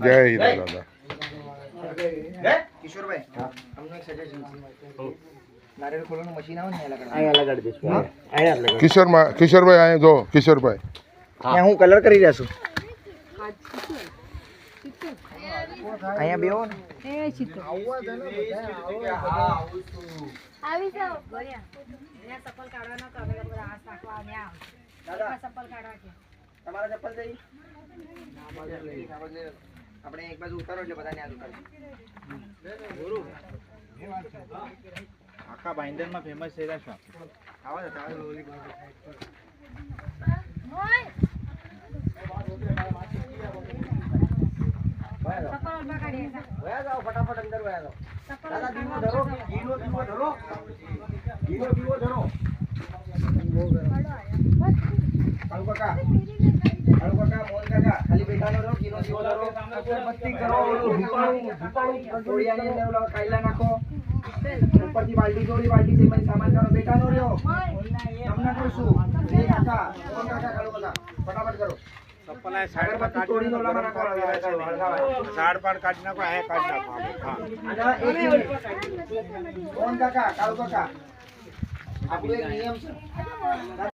જય હીરા દાદા. કિશોરભાઈ અમને એક સજેશન છે. નારિયેળ ખોલવાનું મશીન આવે ને અહીંયા લગાડી દઈશું. અહીંયા લગાડી. કિશોરભાઈ અહીંયા જો કિશોરભાઈ ત્યાં હું કલર કરી રહ્યા છું. અહીંયા બેહો ને. આવી જાઓ અહીંયા ચપ્પલ કાઢવાનો તો અમે લોકો હાથ નાખવા આવ્યા ચપ્પલ કાઢવા કે તમારા ચપ્પલ જઈ આપણે એક બાજુ ઉતારો એટલે બધાને આ ઉતારો. આખા બાઇન્ડરમાં ફેમસ છે શું? આવા જતા ચપ્પલ ઉભા કાઢી વયા જાઓ ફટાફટ અંદર વયા જાઓ. દાદા દીવો ધરો, દીવો ધરો, દીવો ધરો. કાળુ કાકા, મોહન કાકા, ખાલી બેઠા ન રહો, દીવો ધરો, અગરબત્તી કરો, ધૂપાળું થોડિયાની અંદર ઓલા કાયલા નાખો, ઉપરથી બાલટી જોડી, બાલટી સેમાં સામાન કાઢો, બેઠા ન રહ્યો. તમને કરશું. એ કાકા, મોહન કાકા, કાળુ કાકા, ફટાફટ કરો. ચપ્પલ સાઈડ પર તોડીને ઓલામાં નાખો, સાઈડ પર કાઢી નાખો, અહીંયા કાઢી નાખો. હા. મોહન કાકા, કાળુ કાકા, આપણો એક નિયમ છે.